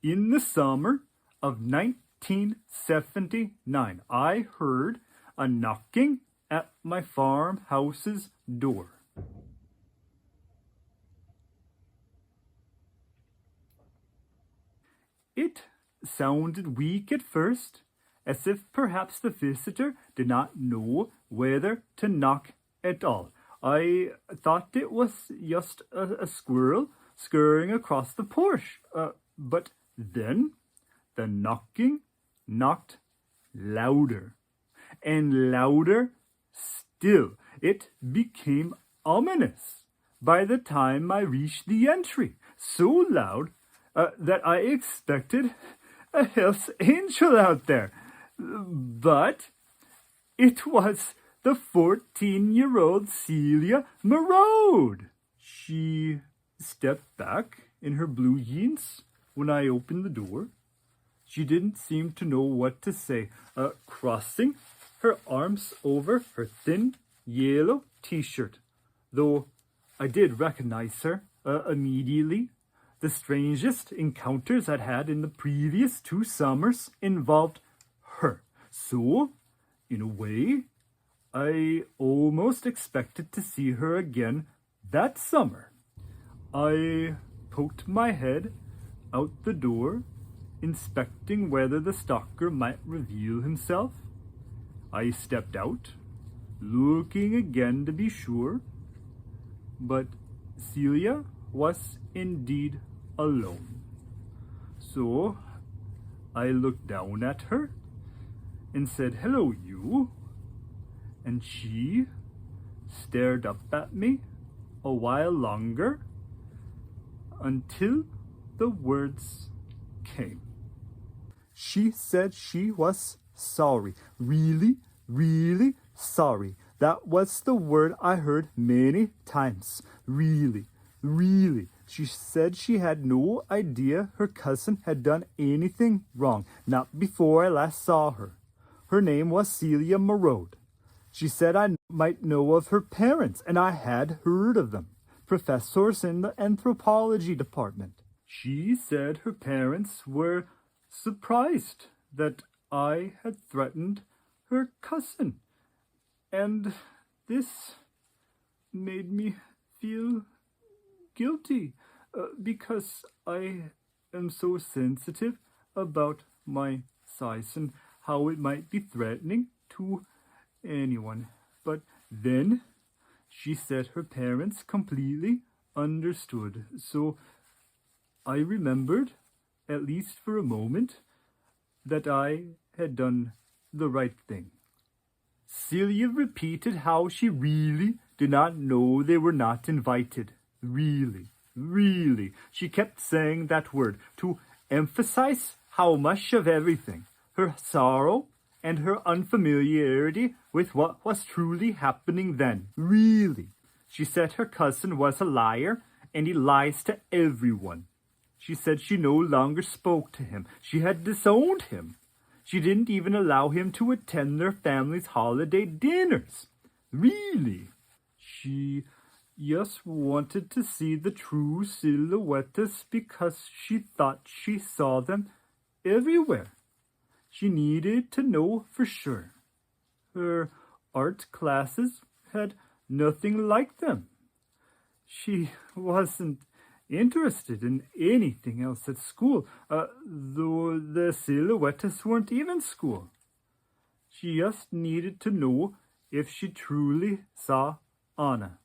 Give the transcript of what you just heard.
In the summer of 1979, I heard a knocking at my farmhouse's door. It sounded weak at first, as if perhaps the visitor did not know whether to knock at all. I thought it was just a squirrel scurrying across the porch. But then the knocking knocked louder and louder still. It became ominous by the time I reached the entry, so loud that I expected a Hell's Angel out there. But it was the 14-year-old Celia Merode. She stepped back in her blue jeans when I opened the door. She didn't seem to know what to say, crossing her arms over her thin yellow t-shirt, though I did recognize her immediately. The strangest encounters I'd had in the previous 2 summers involved her. So, in a way, I almost expected to see her again that summer. I poked my head out the door, inspecting whether the stalker might reveal himself. I stepped out, looking again to be sure, but Celia was indeed alone. So I looked down at her and said, "Hello, you." And she stared up at me a while longer until the words came. She said she was sorry. Really, really sorry. That was the word I heard many times. Really, really. She said she had no idea her cousin had done anything wrong, not before I last saw her. Her name was Celia Merode. She said I might know of her parents, and I had heard of them, professors in the anthropology department. She said her parents were surprised that I had threatened her cousin, and this made me feel guilty because I am so sensitive about my size and how it might be threatening to anyone. But then she said her parents completely understood. So I remembered, at least for a moment, that I had done the right thing. Celia repeated how she really did not know they were not invited. Really, really. She kept saying that word to emphasize how much of everything, her sorrow and her unfamiliarity with what was truly happening then. Really. She said her cousin was a liar, and he lies to everyone. She said she no longer spoke to him. She had disowned him. She didn't even allow him to attend their family's holiday dinners. Really. She just wanted to see the true silhouettes because she thought she saw them everywhere. She needed to know for sure. Her art classes had nothing like them. She wasn't interested in anything else at school, though the silhouettes weren't even school. She just needed to know if she truly saw Anna.